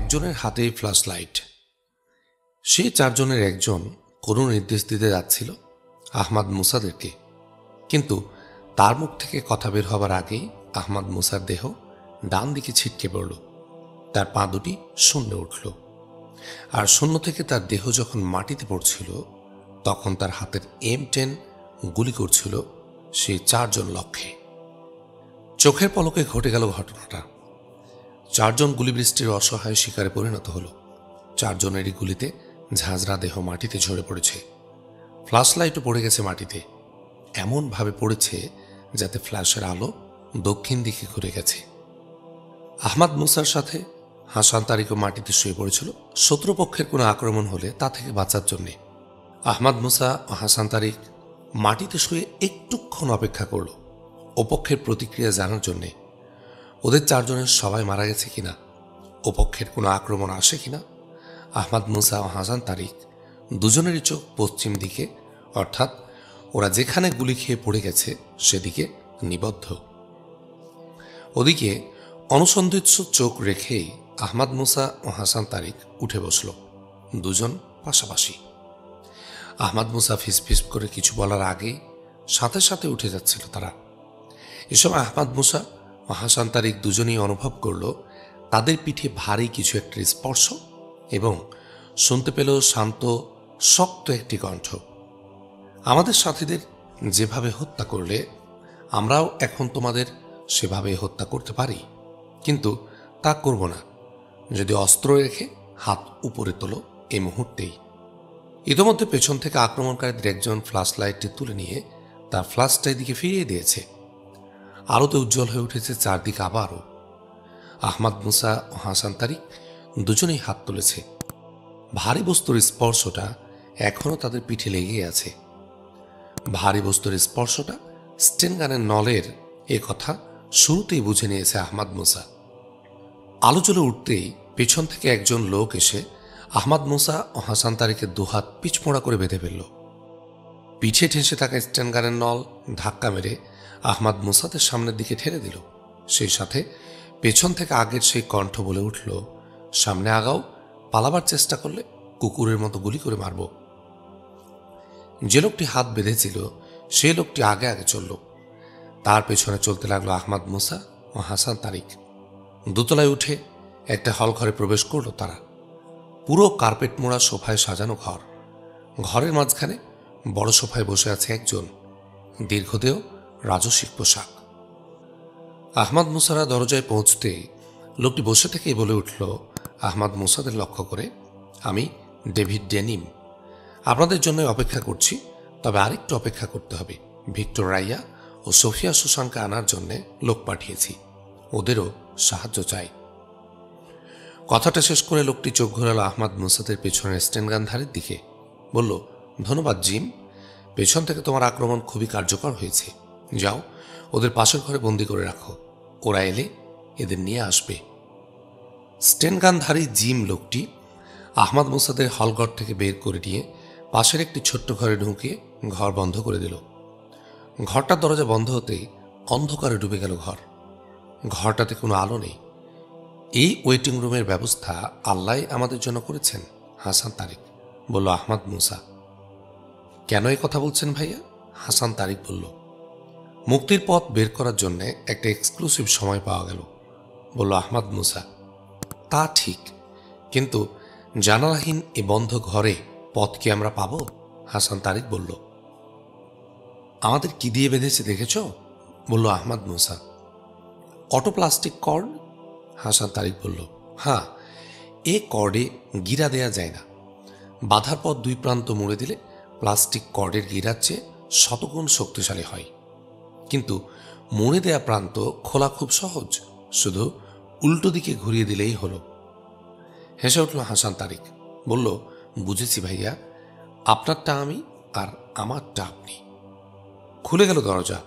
একজনের হাতেই flash light. সেই চারজনের একজন কোনো নির্দেশ দিতে যাচ্ছিল আহমাদ মুসাদেরকে, কিন্তু তার মুখ থেকে কথা বের হবার আগেই আহমাদ মুসার দেহ ডান দিকে ছিটকে পড়ল। তার পা দুটি শূন্যে উঠল, আর শূন্য থেকে তার দেহ যখন মাটিতে পড়ছিল তখন তার হাতের M10 গুলি করছিল সেই চারজন লক্ষ্যে। চোখের পলকে ঘটে গেল ঘটনাটা। চারজন গুলিবৃষ্টির অসহায় শিকারে পরিণত হল। চারজনেরই গুলিতে ঝাঁঝরা দেহ মাটিতে ঝরে পড়েছে। ফ্ল্যাশ লাইটও পড়ে গেছে মাটিতে, এমনভাবে পড়েছে যাতে ফ্ল্যাশের আলো দক্ষিণ দিকে ঘুরে গেছে। আহমাদ মুসার সাথে হাসান তারিকও মাটিতে শুয়ে পড়েছিল শত্রুপক্ষের কোনো আক্রমণ হলে তা থেকে বাঁচার জন্যে। আহমাদ মুসা ও হাসান তারিক মাটিতে শুয়ে একটুক্ষণ অপেক্ষা করল ওপক্ষের প্রতিক্রিয়া জানার জন্যে। ওদের চারজনের সবাই মারা গেছে কিনা, ওপক্ষের কোনো আক্রমণ আসে কিনা। আহমাদ মুসা ও হাসান তারিক দুজনেরই চোখ পশ্চিম দিকে, অর্থাৎ ওরা যেখানে গুলি খেয়ে পড়ে গেছে সেদিকে নিবদ্ধ। ওদিকে অনুসন্ধিৎস চোখ রেখেই আহমাদ মুসা ও হাসান তারিক উঠে বসল, দুজন পাশাপাশি। আহমাদ মুসা ফিসফিস করে কিছু বলার আগেই সাথে সাথে উঠে যাচ্ছিল তারা। এসব আহমাদ মুসা ও হাসান তারিক দুজনেই অনুভব করল তাদের পিঠে ভারী কিছু একটা স্পর্শ, এবং শুনতে পেল শান্ত শক্ত একটি কণ্ঠ। আমাদের সাথীদের যেভাবে হত্যা করলে আমরাও এখন তোমাদের সেভাবে হত্যা করতে পারি, কিন্তু তা করব না যদি অস্ত্র রেখে হাত উপরে তোলো এই মুহূর্তেই। ইতোমধ্যে পেছন থেকে আক্রমণকারীদের একজন ফ্ল্যাশ লাইটটি তুলে নিয়ে তার ফ্ল্যাশটা এদিকে ফিরিয়ে দিয়েছে। আলোতে উজ্জ্বল হয়ে উঠেছে চারদিকে আবারও। আহমাদ মুসা ও হাসান তারিক দুজনেই হাত তুলেছে। ভারী বস্তুর স্পর্শটা এখনো তাদের পিঠে লেগে আছে। ভারী বস্তুর স্পর্শটা স্টেনগানের নলের এ কথা শুরুতেই বুঝে নিয়েছে আহমাদ মুসা। আলো জ্বলে উঠতেই পেছন থেকে একজন লোক এসে আহমাদ মুসা ও হাসান তারিকের দুহাত পিছমোড়া করে বেঁধে ফেলল। পিঠে ঠেসে থাকা স্টেনগানের নল ধাক্কা মেরে আহমাদ মুসাদের সামনের দিকে ঠেলে দিল। সেই সাথে পেছন থেকে আগের সেই কণ্ঠ বলে উঠল, সামনে আগাও, পালাবার চেষ্টা করলে কুকুরের মতো গুলি করে মারব। যে লোকটি হাত বেঁধেছিল সেই লোকটি আগে আগে চলল। তার পেছনে চলতে লাগলো আহমাদ মুসা ও হাসান তারিক। দোতলায় উঠে একটা হল ঘরে প্রবেশ করল তারা। পুরো কার্পেট মোড়া সোফায় সাজানো ঘর। ঘরের মাঝখানে বড় সোফায় বসে আছে একজন, দীর্ঘদেহ, রাজসিক পোশাক। আহমাদ মুসারা দরজায় পৌঁছতে লোকটি বসে থেকেই বলে উঠল আহমাদ মুসাদের লক্ষ্য করে, আমি ডেভিড ডেনিম, আপনাদের জন্য অপেক্ষা করছি, তবে আরেকটু অপেক্ষা করতে হবে। ভিক্টর রাইয়া ও সোফিয়া সুসানকে আনার জন্য লোক পাঠিয়েছি, ওদেরও সাহায্য চাই। কথাটা শেষ করে লোকটি চোখ ঘোরালো আহমাদ মুসাদের পেছনের স্টেনগানধারীর দিকে, বলল, ধন্যবাদ জিম, পেছন থেকে তোমার আক্রমণ খুবই কার্যকর হয়েছে। যাও, ওদের পাশের ঘরে বন্দি করে রাখো, ওরা এলে এদের নিয়ে আসবে। স্টেনগানধারী জিম লোকটি আহমাদ মুসাদের হলঘর থেকে বের করে নিয়ে পাশের একটি ছোট্ট ঘরে ঢুকিয়ে ঘর বন্ধ করে দিল। ঘরটার দরজা বন্ধ হতেই অন্ধকারে ডুবে গেল ঘর। ঘরটাতে কোনো আলো নেই। এই ওয়েটিং রুমের ব্যবস্থা আল্লাহ আমাদের জন্য করেছেন, হাসান তারিক বলল। আহমাদ মুসা, কেন এই কথা বলছেন ভাইয়া? হাসান তারিক বলল, মুক্তির পথ বের করার জন্য একটা এক্সক্লুসিভ সময় পাওয়া গেল, বলল আহমাদ মুসা। তা ঠিক, কিন্তু জানালাহীন এ বন্ধ ঘরে পথ কি আমরা পাব? হাসান তারিক বলল। আমাদের কি দিয়ে বেঁধেছে দেখেছ? বলল আহমাদ মুসা। অটোপ্লাস্টিক কর্ড, হাসান তারিক বলল। হ্যাঁ, এ কর্ডে গিরা দেয়া যায় না। বাধার পথ দুই প্রান্ত মুড়ে দিলে প্লাস্টিক কর্ডের গিরার চেয়ে শতগুণ শক্তিশালী হয়, কিন্তু মুড়ে দেয়া প্রান্ত খোলা খুব সহজ, শুধু উল্টো দিকে ঘুরিয়ে দিলেই হলো। হেসে উঠল হাসান তারিক, বলল, বুঝেছি ভাইয়া, আপনারটা আমি আর আমারটা আপনি। খুলে গেল দরজা।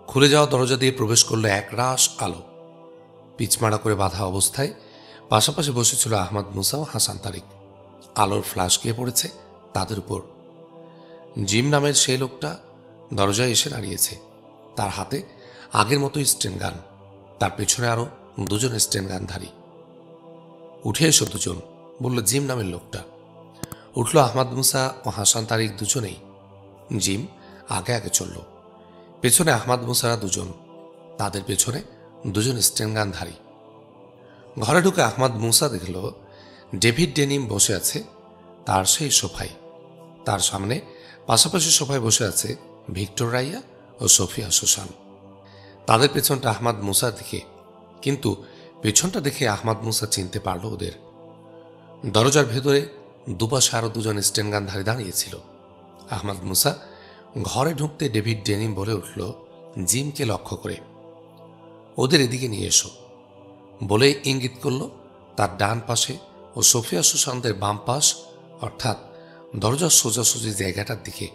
খুলে যাওয়া দরজা দিয়ে প্রবেশ করলো একরাশ আলো। পিচমাড়া করে বাঁধা অবস্থায় পাশাপাশি বসেছিল আহমাদ মুসা ও হাসান তারিক। আলোর ফ্ল্যাশ গিয়ে পড়েছে তাদের উপর। জিম নামের সেই লোকটা দরজায় এসে দাঁড়িয়েছে। তার হাতে আগের মতোই স্টেন গান, তার পেছনে আরো দুজন স্টেন গানধারী। উঠে এসো দুজন, বলল জিম নামের লোকটা। উঠল আহমাদ মুসা ও হাসান তারিক দুজনেই। জিম আগে আগে চলল, পেছনে আহমাদ মুসারা দুজন, তাদের পেছনে দুজন স্টেনগানধারী। ঘরে ঢুকে আহমাদ মুসা দেখল ডেভিড ডেনিম বসে আছে তার সেই সোফায়। তার সামনে পাশাপাশি সোফায় বসে আছে ভিক্টর রাইয়া ও সোফিয়া সুসান। তাদের পেছনটা আহমাদ মুসার দিকে, কিন্তু পেছনটা দেখে আহমাদ মুসা চিনতে পারল ওদের। দরজার ভেতরে দুপাশে আরো দুজন স্টেনগানধারী দাঁড়িয়েছিল। আহমাদ মুসা ঘরে ঢুকতে ডেভিড ডেনিম বলে উঠল জিমকে লক্ষ্য করে, ওদের এদিকে নিয়ে এসো বলে ইঙ্গিত করল তার ডান পাশে ও সোফিয়া সুশান্তের বাম পাশ, অর্থাৎ দরজার সোজাসুজি জায়গাটার দিকে।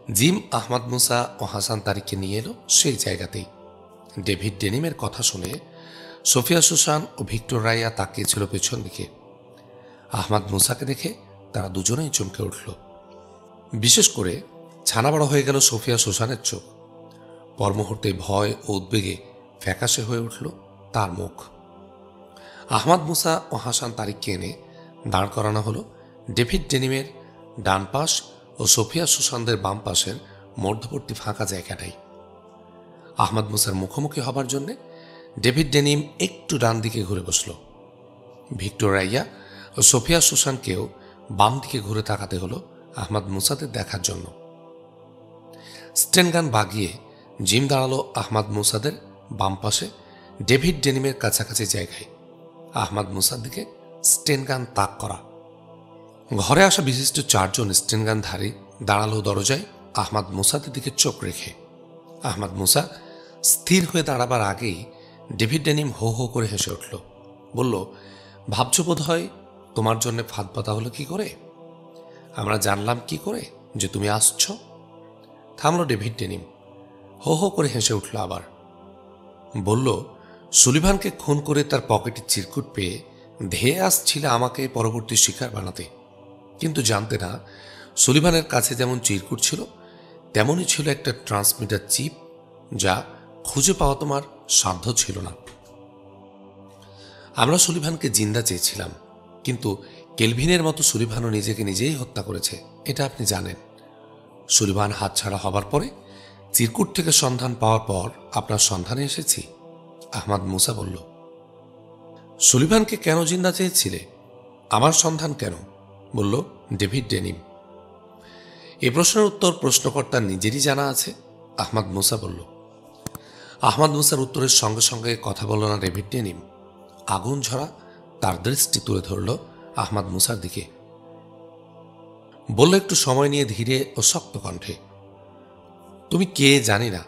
জিম আহমাদ মুসা ও হাসান তারিককে নিয়ে এলো সেই জায়গাতেই। ডেভিড ডেনিমের কথা শুনে সোফিয়া সুসান ও ভিক্টর রাইয়া তাকিয়েছিল পেছন দিকে। আহমাদ মুসাকে দেখে তারা দুজনেই চমকে উঠল। বিশেষ করে ছানা বড় হয়ে গেল সোফিয়া সুসানের চোখ। পর মুহূর্তে ভয় ও উদ্বেগে ফ্যাকাশে হয়ে উঠল তার মুখ। আহমাদ মুসা ও হাসান তারিককে এনে দাঁড় করানো হলো ডেভিড ডেনিমের ডান পাশ ও সোফিয়া সুসানদের বাম পাশের মধ্যবর্তী ফাঁকা জায়গাটাই। আহমাদ মুসার মুখোমুখি হবার জন্যে ডেভিড ডেনিম একটু ডান দিকে ঘুরে বসল। ভিক্টর রাইয়া ও সোফিয়া সুসানকেও বাম দিকে ঘুরে তাকাতে হলো আহমাদ মুসাদের দেখার জন্য। স্টেনগান বাগিয়ে জিম দাঁড়ালো আহমাদ মুসাদের বাম পাশে ডেভিড ডেনিমের কাছাকাছি জায়গায়। আহমাদ মুসার দিকে স্টেনগান তাক করা। ঘরে আসা বিশিষ্ট চারজন স্টেনগানধারী দাঁড়ালো দরজায় আহমাদ মুসাদের দিকে চোখ রেখে। আহমাদ মুসা স্থির হয়ে দাঁড়াবার আগেই ডেভিড ডেনিম হো হো করে হেসে উঠল, বলল, ভাবছ বোধ হয় তোমার জন্য ফাঁদ পাতা হলো কি করে? আমরা জানলাম কি করে যে তুমি আসছ? থামল ডেভিড ডেনিম, হো হো করে হেসে উঠল আবার। বলল, সুলিভানকে খুন করে তার পকেটে চিরকুট পেয়ে ধেয়ে আসছিল আমাকে পরবর্তী শিকার বানাতে, কিন্তু জানতে না সুলিভানের কাছে যেমন চিরকুট ছিল তেমনই ছিল একটা ট্রান্সমিটার চিপ, যা খুঁজে পাওয়া তোমার সাধ্য ছিল না। আমরা সুলিভানকে জিন্দা চেয়েছিলাম, কিন্তু কেলভিনের মতো সুলিভানও নিজেকে নিজেই হত্যা করেছে, এটা আপনি জানেন। সুলিভান হাতছাড়া হবার পরে চিরকুট থেকে সন্ধান পাওয়ার পর আপনার সন্ধানে এসেছি। আহমাদ মুসা বলল, সুলিভানকে কেন জিন্দা চেয়েছিলে? আমার সন্ধান কেন? বলল ডেভিড ডেনিম। এ প্রশ্নের উত্তর প্রশ্নকর্তার নিজেরই জানা আছে, আহমাদ মুসা বলল। আহমাদ মুসার উত্তরের সঙ্গে সঙ্গে কথা বলল না ডেভিড ডেনিম। আগুন ঝরা তার দৃষ্টি তুলে ধরল আহমাদ মুসার দিকে। বলল একটু সময় নিয়ে ধীরে ও শক্ত কণ্ঠে, তুমি কে জানি না।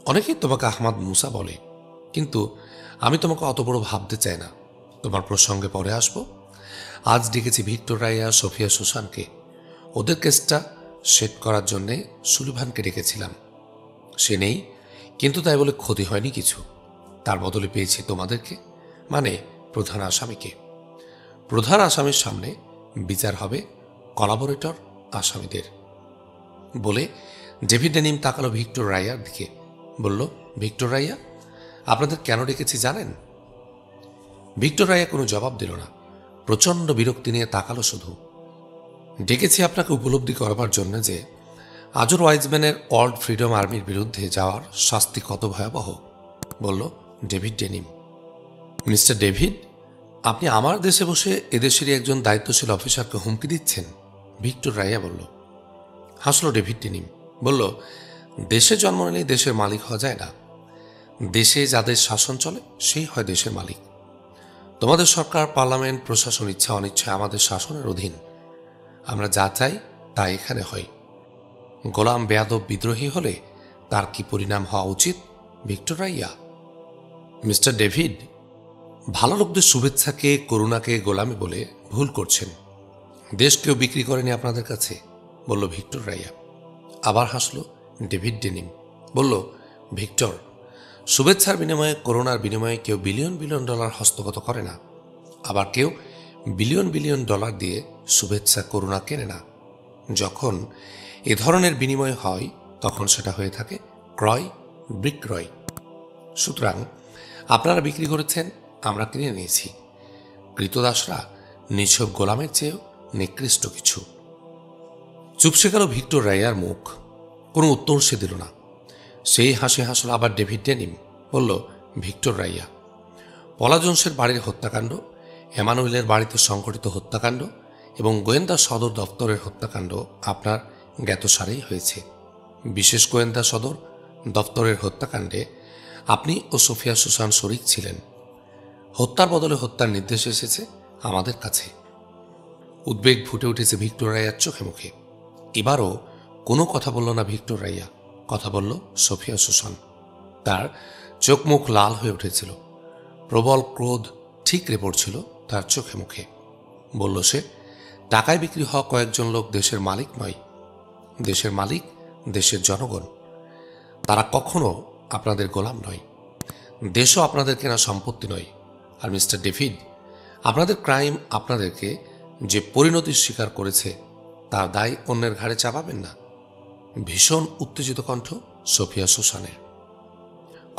অনেকেই তোমাকে আহমাদ মুসা বলে, কিন্তু আমি তোমাকে অত বড় ভাবতে চাই না। তোমার প্রসঙ্গে পরে আসবো। আজ ডেকেছি ভিক্টর রাইয়া, সোফিয়া সুসানকে। ওদের কেসটা সেট করার জন্যে সুলিভানকে ডেকেছিলাম। সে নেই, কিন্তু তাই বলে ক্ষতি হয়নি কিছু। তার বদলে পেয়েছি তোমাদেরকে, মানে প্রধান আসামিকে। প্রধান আসামির সামনে বিচার হবে কলাবোরেটর আসামিদের। বলে ডেভিড ডেনিম তাকালো ভিক্টর রাইয়ার দিকে, বলল, ভিক্টর রাইয়া, আপনাদের কেন ডেকেছি জানেন? ভিক্টর রাইয়া কোনো জবাব দিল না, প্রচণ্ড বিরক্তি নিয়ে তাকালো শুধু। ডেকেছি আপনাকে উপলব্ধি করবার জন্য যে আজর ওয়াইজম্যানের ওয়ার্ল্ড ফ্রিডম আর্মির বিরুদ্ধে যাওয়ার শাস্তি কত ভয়াবহ, বলল ডেভিড ডেনিম। মিস্টার ডেভিড, আপনি আমার দেশে বসে এদেশেরই একজন দায়িত্বশীল অফিসারকে হুমকি দিচ্ছেন, ভিক্টর রাইয়া বলল। হাসল ডেভিড ডেনিম, বলল, দেশে জন্ম নিলে দেশের মালিক হওয়া যায় না। দেশে যাদের শাসন চলে সেই হয় দেশের মালিক। তোমাদের সরকার, পার্লামেন্ট, প্রশাসন ইচ্ছা অনিচ্ছায় আমাদের শাসনের অধীন। আমরা যা চাই তা এখানে হয়। গোলাম বেয়াদব বিদ্রোহী হলে তার কি পরিণাম হওয়া উচিত, ভিক্টর রাইয়া? মিস্টার ডেভিড, ভালো লোকদের শুভেচ্ছাকে, করুণাকে গোলামি বলে ভুল করছেন। দেশ কেউ বিক্রি করেনি আপনাদের কাছে, বলল ভিক্টর রাইয়া। আবার হাসল ডেভিড ডেনিম, বলল, ভিক্টর, শুভেচ্ছার বিনিময়ে, করুণার বিনিময়ে কেউ বিলিয়ন বিলিয়ন ডলার হস্তগত করে না, আবার কেউ বিলিয়ন বিলিয়ন ডলার দিয়ে শুভেচ্ছা করুণা কেনে না। যখন এ ধরনের বিনিময় হয় তখন সেটা হয়ে থাকে ক্রয় বিক্রয়। সুতরাং আপনারা বিক্রি করেছেন, আমরা কিনে নিয়েছি। কৃতদাসরা নিছক গোলামের চেয়েও নিকৃষ্ট কিছু। চুপসে গেল ভিক্টর রাইয়ার মুখ। কোনো উত্তর সে দিল না। সেই হাসি হাসল আবার ডেভিড ডেনিম। বলল, ভিক্টর রাইয়া, পলা জোন্সের বাড়ির হত্যাকাণ্ড, এমানুয়েলের বাড়িতে সংঘটিত হত্যাকাণ্ড এবং গোয়েন্দা সদর দপ্তরের হত্যাকাণ্ড আপনার জ্ঞাতসারেই হয়েছে। বিশেষ গোয়েন্দা সদর দপ্তরের হত্যাকাণ্ডে আপনি ও সোফিয়া সুসান শরিক ছিলেন। হত্যার বদলে হত্যার নির্দেশ এসেছে আমাদের কাছে। উদ্বেগ ফুটে উঠেছে ভিক্টর রাইয়ার চোখে মুখে। এবারও কোনো কথা বলল না ভিক্টর রাইয়া, কথা বলল সোফিয়া সুসান। তার চোখ মুখ লাল হয়ে উঠেছিল, প্রবল ক্রোধ ঠিকরে পড়ছিল তার চোখে মুখে। বলল সে, টাকায় বিক্রি হওয়া কয়েকজন লোক দেশের মালিক নয়। দেশের মালিক দেশের জনগণ। তারা কখনো আপনাদের গোলাম নয়। দেশও আপনাদের কেনা সম্পত্তি নয়। আর মিস্টার ডেভিড, আপনাদের ক্রাইম আপনাদেরকে যে পরিণতির স্বীকার করেছে তার দায় অন্যের ঘাড়ে চাপাবেন না। ভীষণ উত্তেজিত কণ্ঠ সোফিয়া সুসানের।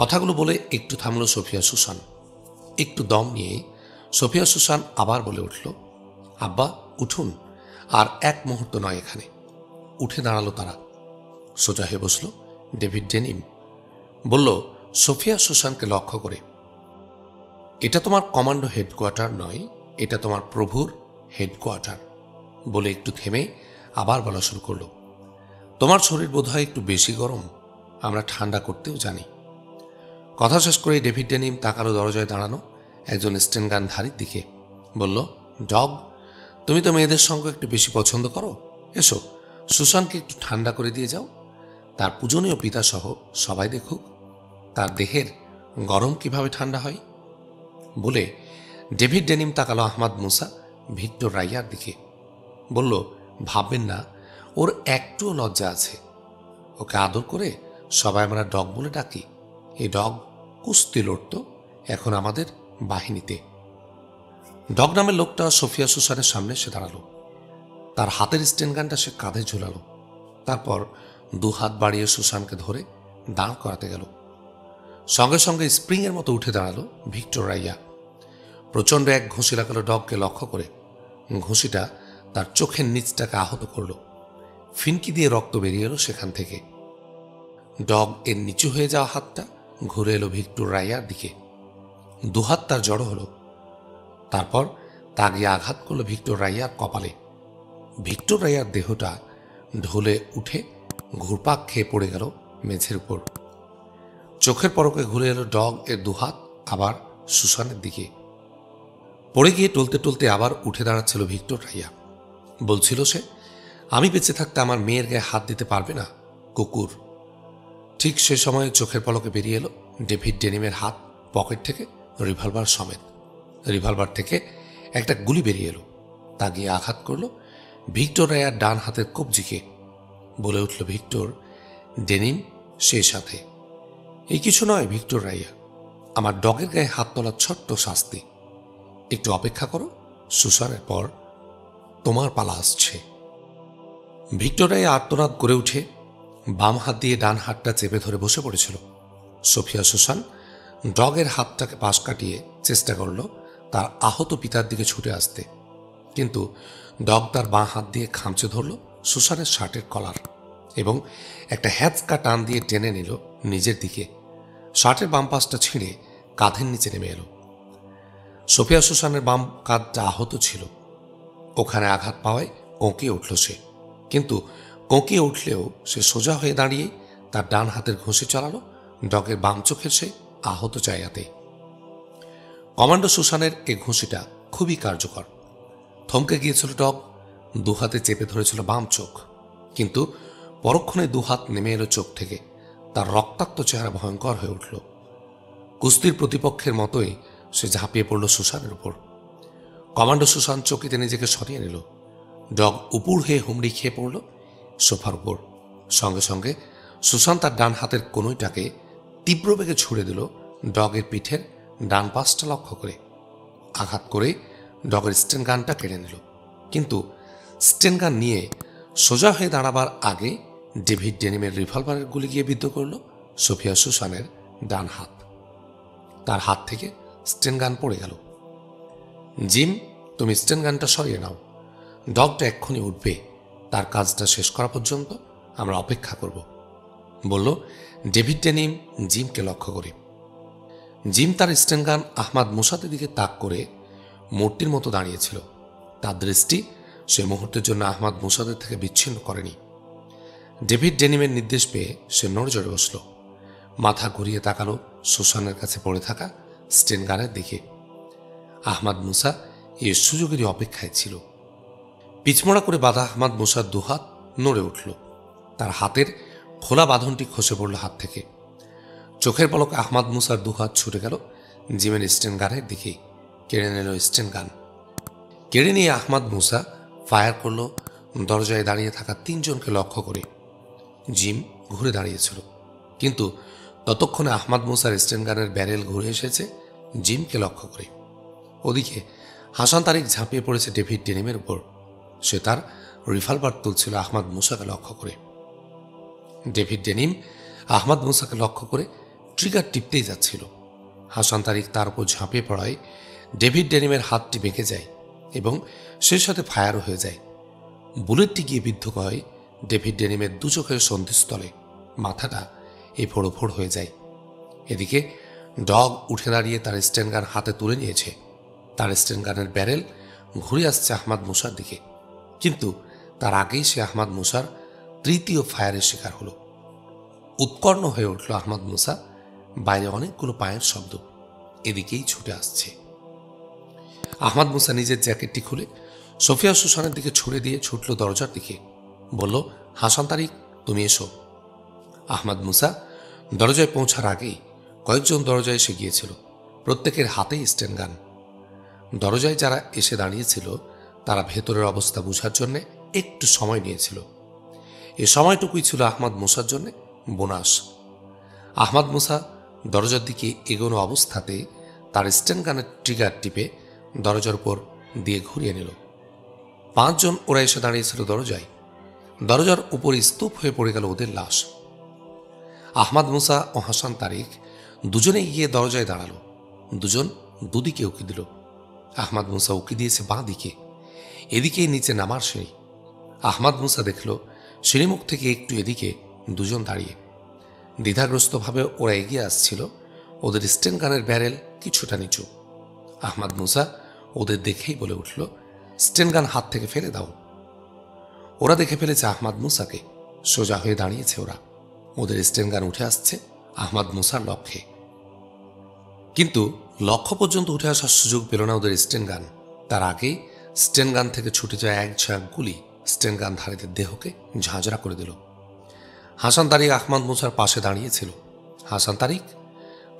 কথাগুলো বলে একটু থামল সোফিয়া সুসান। একটু দম নিয়ে সোফিয়া সুসান আবার বলে উঠল, আব্বা উঠুন, আর এক মুহূর্ত নয় এখানে। উঠে দাঁড়ালো তারা। সোজা হয়ে বসল ডেভিড ডেনিম। বলল সোফিয়া সুসানকে লক্ষ্য করে, এটা তোমার কমান্ডো হেডকোয়ার্টার নয়, এটা তোমার প্রভুর হেডকোয়ার্টার। বলে একটু থেমে আবার বলা শুরু করল, তোমার শরীর বোধহয় একটু বেশি গরম, আমরা ঠান্ডা করতেও জানি। কথা শেষ করে ডেভিড ডেনিম তাকালো দরজায় দাঁড়ানো একজন স্টেনগানধারীর দিকে। বলল, ডগ, তুমি তো মেয়েদের সঙ্গে একটু বেশি পছন্দ করো। এসো, সুসানকে একটু ঠান্ডা করে দিয়ে যাও। তার পূজনীয় পিতা সহ সবাই দেখুক তার দেহের গরম কিভাবে ঠান্ডা হয়। বলে ডেভিড ডেনিম তাকালো আহমাদ মুসা ভিক্টর রাইয়ার দিকে। বলল, ভাববেন না, ওর একটুও লজ্জা আছে। ওকে আদর করে সবাই আমরা ডগ বলে ডাকি। এই ডগ কুস্তি লড়ত, এখন আমাদের বাহিনীতে। ডগ নামের লোকটা সোফিয়া সুসানের সামনে এসে দাঁড়ালো। তার হাতের স্টেনগানটা সে কাঁধে ঝুলালো। তারপর দু হাত বাড়িয়ে সুসানকে ধরে দাঁড় করাতে গেল। সঙ্গে সঙ্গে স্প্রিংয়ের মতো উঠে দাঁড়ালো ভিক্টর রাইয়া। প্রচণ্ড এক ঘুষি লাগালো ডগকে লক্ষ্য করে। ঘুষিটা তার চোখের নিচটাকে আহত করল। ফিনকি দিয়ে রক্ত বেরিয়ে এলো সেখান থেকে। ডগ এর নিচু হয়ে যাওয়া হাতটা ঘুরে এলো ভিক্টর রাইয়ার দিকে। দুহাত তার জড়ো হলো। তারপর তা গিয়ে আঘাত করল ভিক্টর রাইয়ার কপালে। ভিক্টর রাইয়ার দেহটা ঢলে উঠে ঘুরপাক খেয়ে পড়ে গেল মেঝের উপর। চোখের পরকে ঘুরে এলো ডগ এর দুহাত আবার সুসানের দিকে। পড়ে গিয়ে টলতে টলতে আবার উঠে দাঁড়াচ্ছিল ভিক্টর রাইয়া। বলছিল সে, আমি বেঁচে থাকতে আমার মেয়ের গায়ে হাত দিতে পারবে না, কুকুর। ঠিক সে সময় চোখের পলকে বেরিয়ে এলো ডেভিড ডেনিমের হাত পকেট থেকে রিভলভার সমেত। রিভলভার থেকে একটা গুলি বেরিয়ে এলো। তা গিয়ে আঘাত করল ভিক্টর রাইয়ার ডান হাতের কবজিকে। বলে উঠল ভিক্টর ডেনিম সেই সাথে, এই কিছু নয় ভিক্টর রাইয়া, আমার ডগের গায়ে হাত তোলার ছোট্ট শাস্তি। একটু অপেক্ষা করো, সুসানের পর তোমার পালা আসছে। ভিক্টর রাইয়া আর্তনাদ করে উঠে বাম হাত দিয়ে ডান হাতটা চেপে ধরে বসে পড়েছিল। সোফিয়া সুসান ডগের হাতটাকে পাশ কাটিয়ে চেষ্টা করল তার আহত পিতার দিকে ছুটে আসতে, কিন্তু ডগ তার বাঁ হাত দিয়ে খামচে ধরল সুসানের শার্টের কলার এবং একটা হ্যাঁচকা টান দিয়ে টেনে নিল নিজের দিকে। শার্টের বাম পাশটা ছিঁড়ে কাঁধের নিচে নেমে এলো। সোফিয়া সুসানের বাম কাঁধটা আহত ছিল। ওখানে আঘাত পাওয়ায় কোঁকিয়ে উঠল সে, কিন্তু কোঁকিয়ে উঠলেও সে সোজা হয়ে দাঁড়িয়ে তার ডান হাতের ঘুষি চালালো ডগের বাম চোখের সে আহত জায়গাতে। কমান্ডো সুসানের এই ঘুষিটা খুবই কার্যকর। থমকে গিয়েছিল ডগ, দুহাতে চেপে ধরেছিল বাম চোখ, কিন্তু পরক্ষণে দুহাত নেমে এলো চোখ থেকে। তার রক্তাক্ত চেহারা ভয়ঙ্কর হয়ে উঠল। কুস্তির প্রতিপক্ষের মতোই সে ঝাঁপিয়ে পড়ল সুসানের উপর। কমান্ডো সুসান চকিতে নিজেকে সরিয়ে নিল। ডগ উপুড় হয়ে হুমড়ি খেয়ে পড়ল সোফার উপর। সঙ্গে সঙ্গে সুসান তার ডান হাতের কনুইটাকে তীব্র বেগে ছুড়ে দিল ডগের পিঠের ডান পাশটা লক্ষ্য করে। আঘাত করে ডগের স্টেনগানটা কেড়ে নিল, কিন্তু স্টেনগান নিয়ে সোজা হয়ে দাঁড়াবার আগে ডেভিড ডেনিমের রিভলভারের গুলি গিয়ে বিদ্ধ করল সোফিয়া সুসানের ডান হাত। তার হাত থেকে স্টেনগান পড়ে গেল। জিম, তুমি স্টেন গানটা সরিয়ে নাও। ডগটা এক্ষুনি উঠবে, তার কাজটা শেষ করা পর্যন্ত আমরা অপেক্ষা করব, বলল ডেভিড ডেনিম জিমকে লক্ষ্য করে। জিম তার স্টেন গান আহমাদ মুসাদের দিকে তাক করে মূর্তির মতো দাঁড়িয়েছিল। তার দৃষ্টি সে মুহূর্তের জন্য আহমাদ মুসাদের থেকে বিচ্ছিন্ন করেনি। ডেভিড ডেনিমের নির্দেশ পেয়ে সে নড়ে বসল, মাথা ঘুরিয়ে তাকালো সুসানের কাছে পড়ে থাকা স্টেন গানের দিকে। আহমাদ মুসা এই সুযোগেরই অপেক্ষায় ছিল। পিছমোড়া করে বাঁধা আহমাদ মুসার দুহাত নড়ে উঠল, তার হাতের খোলা বাঁধনটি খসে পড়ল হাত থেকে। চোখের পলকে আহমাদ মুসার দুহাত ছুটে গেল জিমের স্টেন গানের দিকে, কেড়ে নিল স্টেন গান। কেড়ে নিয়ে আহমাদ মুসা ফায়ার করল দরজায় দাঁড়িয়ে থাকা তিনজনকে লক্ষ্য করে। জিম ঘুরে দাঁড়িয়েছিল, কিন্তু ততক্ষণে আহমাদ মুসার স্টেন গানের ব্যারেল ঘুরে এসেছে জিমকে লক্ষ্য করে। ওদিকে হাসান তারিক ঝাঁপিয়ে পড়েছে ডেভিড ডেনিমের উপর। সে তার রিভলভার তুলছিল আহমাদ মুসাকে লক্ষ্য করে। ডেভিড ডেনিম আহমাদ মুসাকে লক্ষ্য করে ট্রিগার টিপতেই যাচ্ছিল। হাসান তারিক তার উপর ঝাঁপিয়ে পড়ায় ডেভিড ডেনিমের হাতটি বেঁকে যায় এবং সেই সাথে ফায়ারও হয়ে যায়। বুলেটটি গিয়ে বিদ্ধ হয় ডেভিড ডেনিমের দু চোখের সন্ধিস্থলে, মাথাটা এফোড় ওফোড় হয়ে যায়। এদিকে ডগ উঠে দাঁড়িয়ে তার স্টেন গান হাতে তুলে নিয়েছে। তার স্টেন গানের ব্যারেল ঘুরে আসছে আহমাদ মুসার দিকে, কিন্তু তার আগেই সে আহমাদ মুসার তৃতীয় ফায়ারের শিকার হল। উৎকর্ণ হয়ে উঠল আহমাদ মুসা। বাইরে অনেকগুলো পায়ের শব্দ, এদিকেই ছুটে আসছে। আহমাদ মুসা নিজের জ্যাকেটটি খুলে সোফিয়া সুসানের দিকে ছুড়ে দিয়ে ছুটল দরজার দিকে, বলল, হাসান তারিক, তুমি এসো। আহমাদ মুসা দরজায় পৌঁছার আগেই কয়েকজন দরজায় এসে গিয়েছিল, প্রত্যেকের হাতেই স্টেন গান। দরজায় যারা এসে দাঁড়িয়েছিল তারা ভেতরের অবস্থা বুঝার জন্য একটু সময় নিয়েছিল। এ সময়টুকুই ছিল আহমাদ মুসার জন্য বোনাস। আহমাদ মুসা দরজার দিকে এগোনো অবস্থাতে তার স্টেন গানের ট্রিগার টিপে দরজার উপর দিয়ে ঘুরিয়ে নিল। 5 জন ওরা এসে দাঁড়িয়েছিল দরজায়। দরজার উপর স্তূপ হয়ে পড়ে গেল ওদের লাশ। আহমাদ মুসা ও হাসান তারিক দুজনে গিয়ে দরজায় দাঁড়ালো। দুজন দুদিকে উকি দিল। আহমাদ মুসা উকি দিয়েছে বাঁ দিকে, এদিকেই নিচে নামার সিঁড়ি। আহমাদ মুসা দেখল সিঁড়িমুখ থেকে একটু এদিকে দুজন দাঁড়িয়ে। দ্বিধাগ্রস্তভাবে ওরা এগিয়ে আসছিল। ওদের স্টেন গানের ব্যারেল কিছুটা নিচু। আহমাদ মুসা ওদের দেখেই বলে উঠল, স্টেন গান হাত থেকে ফেলে দাও। ওরা দেখে ফেলেছে আহমাদ মুসাকে। সোজা হয়ে দাঁড়িয়েছে ওরা। ওদের স্টেন গান উঠে আসছে আহমাদ মুসার লক্ষ্যে, কিন্তু লক্ষ্য পর্যন্ত উঠে আসার সুযোগ পেল না ওদের স্টেন গান। তার আগেই স্টেন গান থেকে ছুটে যায় এক ঝাঁক গুলি স্টেন গান ধারীদের দেহকে ঝাঁঝরা করে দিল। হাসান তারিক আহমাদ মুসার পাশে দাঁড়িয়েছিল। হাসান তারিক,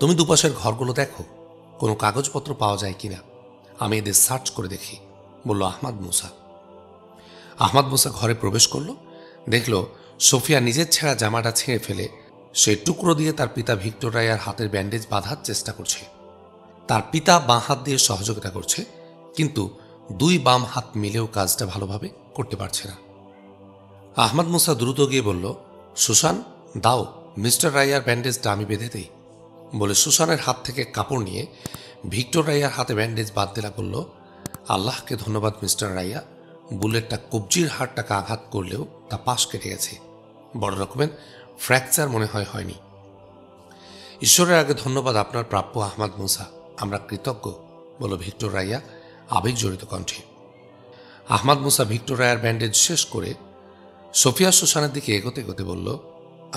তুমি দুপাশের ঘরগুলো দেখো, কোনো কাগজপত্র পাওয়া যায় কিনা, আমি এদের সার্চ করে দেখি, বলল আহমাদ মুসা। আহমাদ মুসা ঘরে প্রবেশ করল। দেখল সোফিয়া নিজের ছেঁড়া জামাটা ছিঁড়ে ফেলে সেই টুকরো দিয়ে তার পিতা ভিক্টর রায়ার হাতের ব্যান্ডেজ বাঁধার চেষ্টা করছে। তার পিতা বাঁ হাত দিয়ে সহযোগিতা করছে, কিন্তু দুই বাম হাত মিলেও কাজটা ভালোভাবে করতে পারছে না। আহমাদ মুসা দ্রুত গিয়ে বলল, সুসান, দাও, মিস্টার রায়ার ব্যান্ডেজটা আমি বেঁধে দেই, বলে সুসানের হাত থেকে কাপড় নিয়ে ভিক্টর রায়ার হাতে ব্যান্ডেজ বাঁধ দিলা। বলল, আল্লাহকে ধন্যবাদ মিস্টার রায়া, বুলেটটা কবজির হাড়টাকে আঘাত করলেও তা পাশ কেটে গেছে। বড় রকমের ফ্র্যাকচার মনে হয়নি। ঈশ্বরের আগে ধন্যবাদ আপনার প্রাপ্য আহমাদ মুসা, আমরা কৃতজ্ঞ, বলল ভিক্টর রায়া আবেগ জড়িত কণ্ঠে। আহমাদ মুসা ভিক্টর রায়ার ব্যান্ডেজ শেষ করে সোফিয়া সুসানের দিকে এগোতে এগোতে বলল,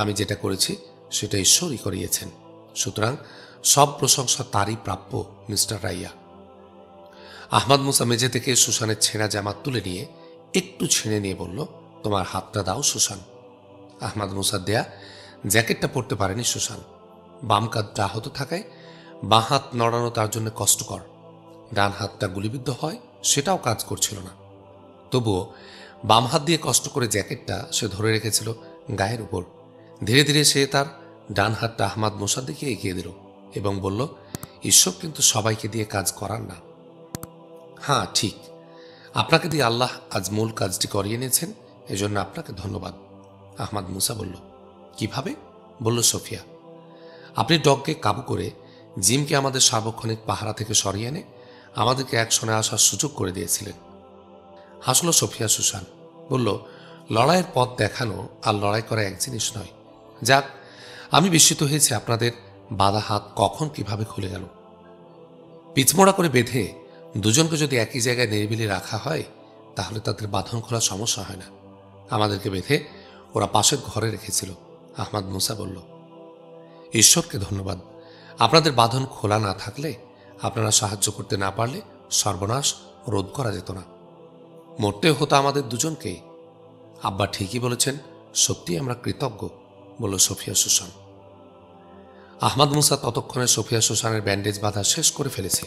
আমি যেটা করেছি সেটা ঈশ্বরই করিয়েছেন, সুতরাং সব প্রশংসা তারই প্রাপ্য মিস্টার রাইয়া। আহমাদ মুসা মেঝে থেকে সুসানের ছেঁড়া জামা তুলে নিয়ে একটু ছিঁড়ে নিয়ে বলল, তোমার হাতটা দাও সুসান। আহমাদ মুসার দেয়া জ্যাকেটটা পরতে পারেনি সুসান। বাম কাঁধটা আহত থাকায় বাঁ হাত নড়ানো তার জন্য কষ্টকর। ডান হাতটা গুলিবিদ্ধ হয়, সেটাও কাজ করছিল না। তবুও বাম হাত দিয়ে কষ্ট করে জ্যাকেটটা সে ধরে রেখেছিল গায়ের উপর। ধীরে ধীরে সে তার ডান হাতটা আহমাদ মুসার দিকে এগিয়ে দিল এবং বলল, ঈশ্বর কিন্তু সবাইকে দিয়ে কাজ করান না। হ্যাঁ ঠিক, আপনাকে দিয়ে আল্লাহ আজ মূল কাজটি করিয়ে নিয়েছেন, এজন্য আপনাকে ধন্যবাদ। আহমাদ মুসা বলল, কিভাবে? বলল সোফিয়া, আপনি ডগকে কাবু করে জিমকে আমাদের সার্বক্ষণিক পাহারা থেকে সরিয়ে এনে আমাদেরকে অ্যাকশনে আসার সুযোগ করে দিয়েছিলেন। হাসল সোফিয়া সুসান, বলল, লড়াইয়ের পথ দেখানো আর লড়াই করা এক জিনিস নয়। যাক, আমি বিস্মিত হয়েছি আপনাদের বাধা হাত কখন কিভাবে খুলে গেল। পিচমোড়া করে বেঁধে দুজনকে যদি একই জায়গায় নিরিবিলি রাখা হয় তাহলে তাদের বাঁধন খোলার সমস্যা হয় না। আমাদেরকে বেঁধে ওরা পাশের ঘরে রেখেছিল, আহমাদ মুসা বলল। ঈশ্বরকে ধন্যবাদ, আপনাদের বাঁধন খোলা না থাকলে, আপনারা সাহায্য করতে না পারলে সর্বনাশ রোধ করা যেত না, মরতেও হতো আমাদের দুজনকেই। আব্বা ঠিকই বলেছেন, সত্যি আমরা কৃতজ্ঞ, বলল সোফিয়া সুসান। আহমাদ মুসা ততক্ষণে সোফিয়া সুসানের ব্যান্ডেজ বাঁধা শেষ করে ফেলেছে।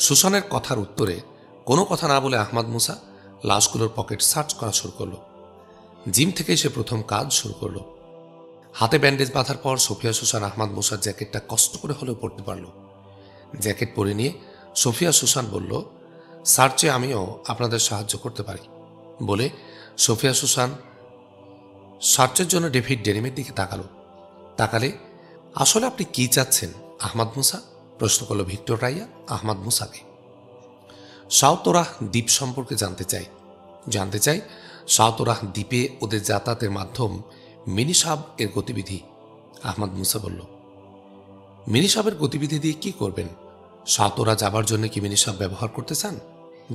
সুসানের কথার উত্তরে কোনো কথা না বলে আহমাদ মুসা লাশগুলোর পকেট সার্চ করা শুরু করল। জিম থেকেই সে প্রথম কাজ শুরু করল। হাতে ব্যান্ডেজ বাঁধার পর সোফিয়া সুসান আহমাদ মুসার জ্যাকেটটা কষ্ট করে হলেও পরতে পারল। জ্যাকেট পরে নিয়ে সোফিয়া সুসান বলল, সার্চে আমিও আপনাদের সাহায্য করতে পারি, বলে সোফিয়া সুসান সার্চের জন্য ডেভিড ডেনিমের দিকে তাকালে, আসলে আপনি কি চাচ্ছেন আহমাদ মুসা, প্রশ্ন করল ভিক্টর রাইয়া আহমাদ মুসাকে। সাউতোরাহ দ্বীপ সম্পর্কে জানতে চাই সাউতোরাহ দ্বীপে ওদের যাতায়াতের মাধ্যম মিনিসাব এর গতিবিধি, আহমাদ মুসা বলল। মিনিসাবের গতিবিধি দিয়ে কি করবেন? সাউতোরা যাবার জন্য কি মিনিসাব ব্যবহার করতে চান?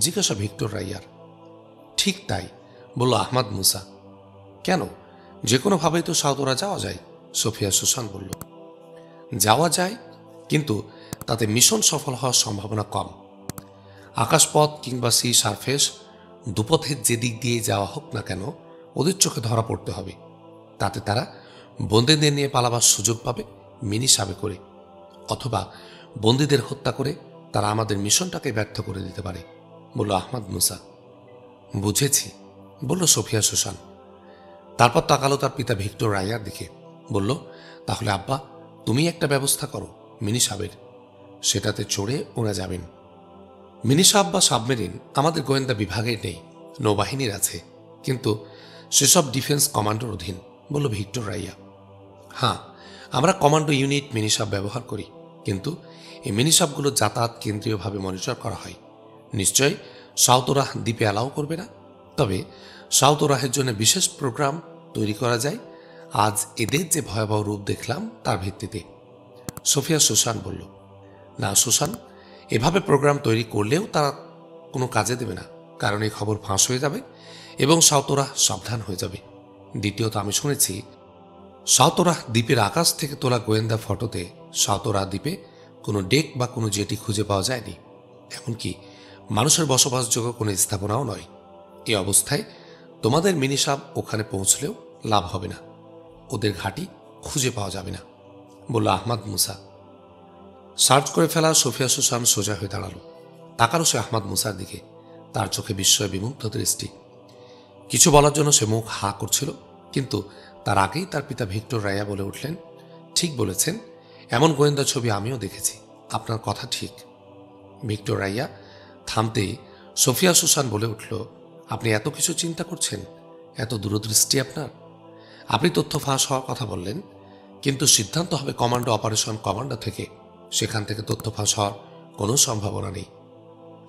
জিজ্ঞাসা ভিক্টর রাইয়ার। ঠিক তাই, বলল আহমাদ মুসা। কেন? যে কোনোভাবেই তো সাউতোরা যাওয়া যায়, সোফিয়া সুসান বলল। যাওয়া যায়, কিন্তু তাতে মিশন সফল হওয়ার সম্ভাবনা কম। আকাশপথ কিংবা সি সারফেস, দুপথের যেদিক দিয়ে যাওয়া হোক না কেন, ওদের চোখে ধরা পড়তে হবে। তাতে তারা বন্দীদের নিয়ে পালাবার সুযোগ পাবে মিনিসাবে করে, অথবা বন্দীদের হত্যা করে তারা আমাদের মিশনটাকে ব্যর্থ করে দিতে পারে, বলল আহমাদ মুসা। বুঝেছি, বলল সোফিয়া সুসান। তারপর তাকালো তার পিতা ভিক্টর রাইয়ার দিকে, বলল, তাহলে আব্বা তুমি একটা ব্যবস্থা করো মিনিসাবের, সেটাতে চড়ে ওরা যাবেন। মিনিসাব বা সাবমেরিন আমাদের গোয়েন্দা বিভাগের নেই, নৌবাহিনীর আছে, কিন্তু সেসব ডিফেন্স কমান্ডোর অধীন, বলল ভিক্টর রাইয়া। হ্যাঁ, আমরা কমান্ডো ইউনিট মিনিসাব ব্যবহার করি, কিন্তু এই মিনিসাবগুলো যাতায়াত কেন্দ্রীয়ভাবে মনিটর করা হয়। নিশ্চয়ই সাউতোরাহ দ্বীপে অ্যালাউ করবে না, তবে সাউতোরাহের জন্য বিশেষ প্রোগ্রাম তৈরি করা যায় আজ এদের যে ভয়াবহ রূপ দেখলাম তার ভিত্তিতে, সোফিয়া সুসান বলল। না সুসান, এভাবে প্রোগ্রাম তৈরি করলেও তারা কোনো কাজে দেবে না, কারণ এই খবর ফাঁস হয়ে যাবে এবং সাউতোরাহ সাবধান হয়ে যাবে। দ্বিতীয়ত, আমি শুনেছি সাউতোরাহ দ্বীপের আকাশ থেকে তোলা গোয়েন্দা ফটোতে সাউতোরাহ দ্বীপে কোনো ডেক বা কোনো জেটি খুঁজে পাওয়া যায়নি, এমনকি মানুষের বসবাসযোগ্য কোনো স্থাপনাও নয়। এই অবস্থায় তোমাদের মিনিসাব ওখানে পৌঁছলেও লাভ হবে না, ওদের ঘাঁটি খুঁজে পাওয়া যাবে না, বলল আহমাদ মুসা। সার্চ করে ফেলা সোফিয়া সুসান সোজা হয়ে দাঁড়ালো, তাকালো সে আহমাদ মুসার দিকে, তার চোখে বিস্ময়ে বিমুগ্ধ দৃষ্টি। কিছু বলার জন্য সে মুখ হা করছিল, কিন্তু তার আগেই তার পিতা ভিক্টর রাইয়া বলে উঠলেন, ঠিক বলেছেন, এমন গোয়েন্দা ছবি আমিও দেখেছি, আপনার কথা ঠিক। ভিক্টর রাইয়া থামতেই সোফিয়া সুসান বলে উঠল, আপনি এত কিছু চিন্তা করছেন, এত দূরদৃষ্টি আপনার। আপনি তথ্য ফাঁস হওয়ার কথা বললেন, কিন্তু সিদ্ধান্ত হবে কমান্ডো অপারেশন কমান্ডার থেকে, সেখান থেকে তথ্য ফাঁস হওয়ার কোনো সম্ভাবনা নেই।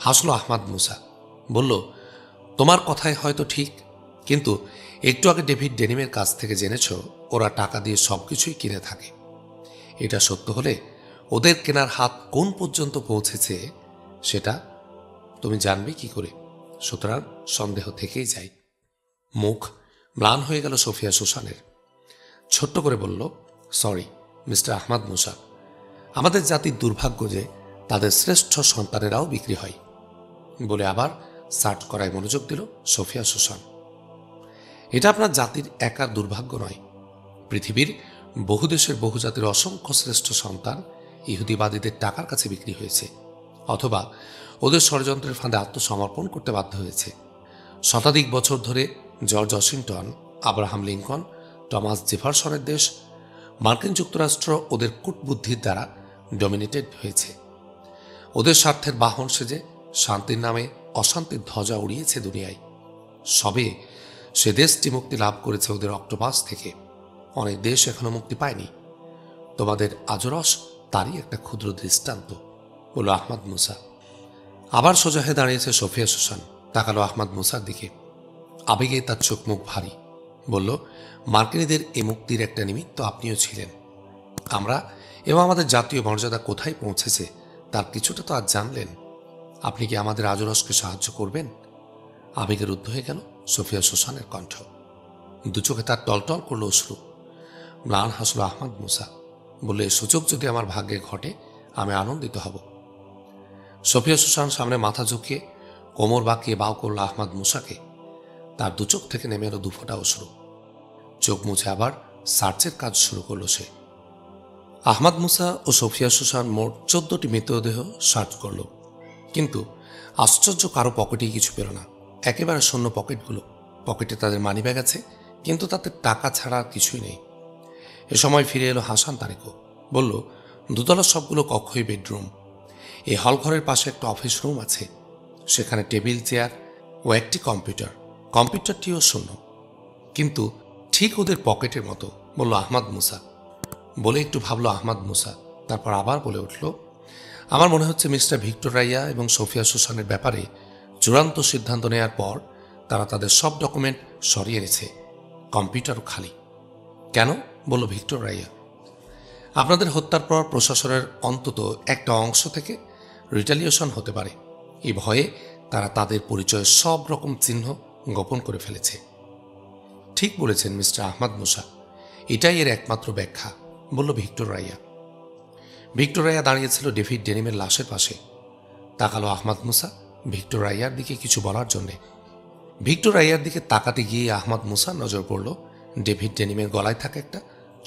হাসল আহমাদ মুসা, বলল, তোমার কথাই হয়তো ঠিক, কিন্তু একটু আগে ডেভিড ডেনিমের কাছ থেকে জেনেছ ওরা টাকা দিয়ে সবকিছুই কিনে থাকে। এটা সত্য হলে ওদের কেনার হাত কোন পর্যন্ত পৌঁছেছে সেটা তুমি জানবে কি করে? সুতরাং সন্দেহ থেকেই যায়। মুখ ম্লান হয়ে গেল সোফিয়া সুসানের। ছোট্ট করে বলল, সরি মিস্টার আহমাদ মুসা, আমাদের জাতির দুর্ভাগ্য যে তাদের শ্রেষ্ঠ সন্তানেরাও বিক্রি হয়, বলে আবার সার্চ করায় মনোযোগ দিল সোফিয়া সুসান। এটা আপনার জাতির একার দুর্ভাগ্য নয়, পৃথিবীর বহু দেশের বহু জাতির অসংখ্য শ্রেষ্ঠ সন্তান ইহুদিবাদীদের টাকার কাছে বিক্রি হয়েছে, অথবা ওদের ষড়যন্ত্রের ফাঁদে আত্মসমর্পণ করতে বাধ্য হয়েছে। শতাধিক বছর ধরে George Washington, Abraham Lincoln, Thomas জেফারসনের দেশ মার্কিন যুক্তরাষ্ট্র ওদের কূটবুদ্ধির দ্বারা ডমিনেটেড হয়েছে। ওদের স্বার্থের বাহন সেজে শান্তির নামে অশান্তির ধ্বজা উড়িয়েছে দুনিয়ায়। সবে সে দেশটি মুক্তি লাভ করেছে ওদের অক্টোপাস থেকে, অনেক দেশ এখনো মুক্তি পায়নি। তোমাদের আজরস তারই একটা ক্ষুদ্র দৃষ্টান্ত, বলল আহমাদ মুসা। আবার সোজা হয়ে দাঁড়িয়েছে সোফিয়া সুসান। তাকালো আহমদ মুসার দিকে। আবেগে তার চোখ মুখ ভারী। বলল, মার্কিনীদের এ মুক্তির একটা নিমিত্ত আপনিও ছিলেন। আমরা এবং আমাদের জাতীয় মর্যাদা কোথায় পৌঁছেছে তার কিছুটা তো আজ জানলেন। আপনি কি আমাদের আজরসকে সাহায্য করবেন? আবেগে রুদ্ধ হয়ে গেল সোফিয়া সুসানের কণ্ঠ। দু চোখে তার টলটল করল অশ্রু। ম্লান হাসল আহমদ মুসা। বলে, সুযোগ যদি আমার ভাগ্যে ঘটে আমি আনন্দিত হব। সোফিয়া সুসান সামনে মাথা ঝুঁকিয়ে কোমর বাঁকিয়ে বাউ করল আহমদ মুসাকে। তার দু চোখ থেকে নেমে এলো দুফোঁটা অশ্রু। চোখ মুছে আবার সার্চের কাজ শুরু করল সে। আহমদ মুসা ও সোফিয়া সুসান মোট 14টি মৃতদেহ সার্চ করল, কিন্তু আশ্চর্য কারো পকেটেই কিছু পেল না। একেবারে শূন্য পকেটগুলো। পকেটে তাদের মানিব্যাগ আছে, কিন্তু তাতে টাকা ছাড়া আর কিছুই নেই। এ সময় ফিরে এলো হাসান তারেকও। বলল, দুতলার সবগুলো কক্ষই বেডরুম। এই হলঘরের পাশে একটা অফিস রুম আছে, সেখানে টেবিল চেয়ার ও একটি কম্পিউটার। কম্পিউটারটিও শূন্য, কিন্তু ঠিক ওদের পকেটের মতো, বলল আহমদ মুসা। বলে একটু ভাবল আহমদ মুসা, তারপর আবার বলে উঠল, আমার মনে হচ্ছে মিস্টার ভিক্টর রাইয়া এবং সোফিয়া সুসানের ব্যাপারে চূড়ান্ত সিদ্ধান্ত নেওয়ার পর তারা তাদের সব ডকুমেন্ট সরিয়ে এনেছে, কম্পিউটারও খালি। কেন? বলল ভিক্টর রাইয়া। আপনাদের হত্যার পর প্রশাসনের অন্তত একটা অংশ থেকে রিটালিয়েশন হতে পারে, এই ভয়ে তারা তাদের পরিচয়ের সব রকম চিহ্ন গোপন করে ফেলেছে। ঠিক বলেছেন মিস্টার আহমদ মুসা, এটাই এর একমাত্র ব্যাখ্যা, বলল ভিক্টর রাইয়া। ভিক্টর রাইয়া দাঁড়িয়েছিল ডেভিড ডেনিমের লাশের পাশে। তাকালো আহমদ মুসা ভিক্টর রাইয়ার দিকে কিছু বলার জন্যে। ভিক্টর রাইয়ার দিকে তাকাতে গিয়ে আহমদ মুসার নজর পড়ল ডেভিড ডেনিমের গলায় থাকা একটা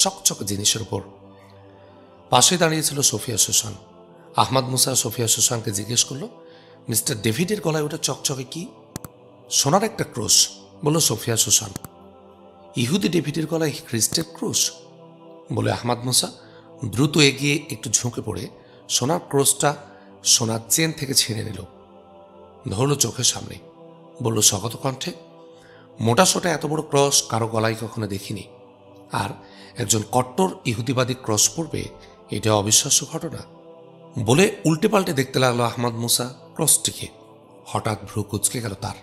চকচক জিনিসের উপর। পাশে দাঁড়িয়েছিল সোফিয়া সুসান। আহমদ মুসা সোফিয়া সুসানকে জিজ্ঞেস করল, মিস্টার ডেভিডের গলায় ওটা চকচকে কি? সোনার একটা ক্রুশ, বলল সোফিয়া সুসান। ইহুদি ডেভিডের গলায় খ্রিস্টের ক্রুশ? বলে আহমদ মুসা দ্রুত এগিয়ে একটু ঝুঁকে পড়ে সোনার ক্রসটা সোনার চেন থেকে ছিঁড়ে নিল। ধরল চোখের সামনে। বলল স্বগত কণ্ঠে, মোটা সোটা এত বড় ক্রস কারো গলায় কখনো দেখিনি। আর একজন কট্টর ইহুদিবাদী ক্রস পড়বে, এটা অবিশ্বাস্য ঘটনা। বলে উল্টে পাল্টে দেখতে লাগলো আহমদ মুসা ক্রসটিকে। হঠাৎ ভ্রু কুচকে গেল তার।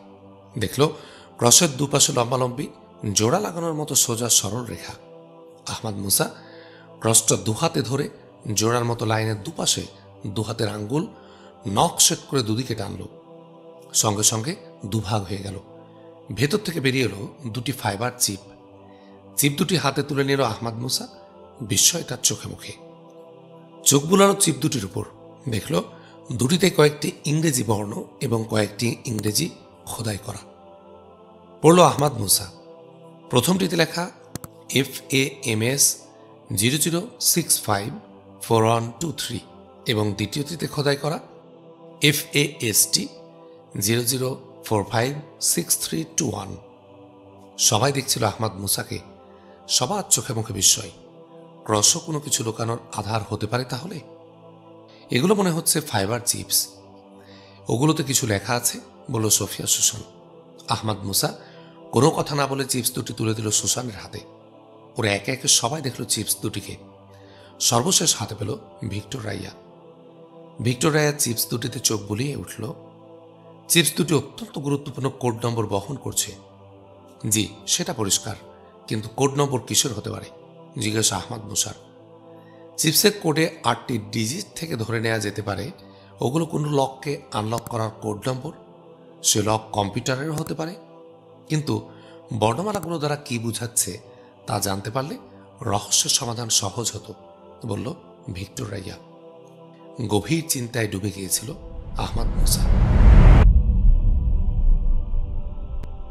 দেখল ক্রসের দুপাশে লম্বালম্বি জোড়া লাগানোর মতো সোজা সরল রেখা। আহমদ মুসা ক্রসটা দুহাতে ধরে জোড়ার মতো লাইনের দুপাশে দুহাতের আঙ্গুল নখ সেট করে দুদিকে টানল। সঙ্গে সঙ্গে দুভাগ হয়ে গেল। ভেতর থেকে বেরিয়ে এলো দুটি ফাইবার চিপ। চিপ দুটি হাতে তুলে নিল আহমদ মুসা। বিস্ময় তার চোখে মুখে। চোখ বুলানো চিপ দুটির উপর দেখল দুটিতে কয়েকটি ইংরেজি বর্ণ এবং কয়েকটি ইংরেজি খোদাই করা। পড়ল আহমদ মুসা। প্রথমটিতে লেখা FAMS 00654123 এবং দ্বিতীয়টিতে খোদাই করা FAST 00456321। সবাই দেখছিল আহমদ মুসাকে। সবার চোখে মুখে বিস্ময়। ক্রসও কোনো কিছু লুকানোর আধার হতে পারে তাহলে? এগুলো মনে হচ্ছে ফাইবার চিপস। ওগুলোতে কিছু লেখা আছে, বলল সোফিয়া সুসান। আহমদ মুসা কোনো কথা না বলে চিপস দুটি তুলে দিল সুসানের হাতে। ওরা একে একে সবাই দেখল চিপস দুটিকে। সর্বশেষ হাতে পেল Victor Raiya. Victor Raiya chips দুটিতে চোখ বুলিয়ে উঠল। চিপস দুটি অত্যন্ত গুরুত্বপূর্ণ কোড নম্বর বহন করছে। জি, সেটা পরিষ্কার, কিন্তু কোড নম্বর কিসের হতে পারে? জিজ্ঞাসা আহমদ মুসার। চিপসের কোডে 8টি ডিজিট থেকে ধরে নেওয়া যেতে পারে ওগুলো কোনো লককে আনলক করার কোড নম্বর। সে লক কম্পিউটারেরও হতে পারে, কিন্তু বর্ণমালাগুলো দ্বারা কি বুঝাচ্ছে তা জানতে পারলে রহস্যের সমাধান সহজ হতো, বলল ভিক্টর রাইয়া। গভীর চিন্তায় ডুবে গিয়েছিল আহমদ মুসা।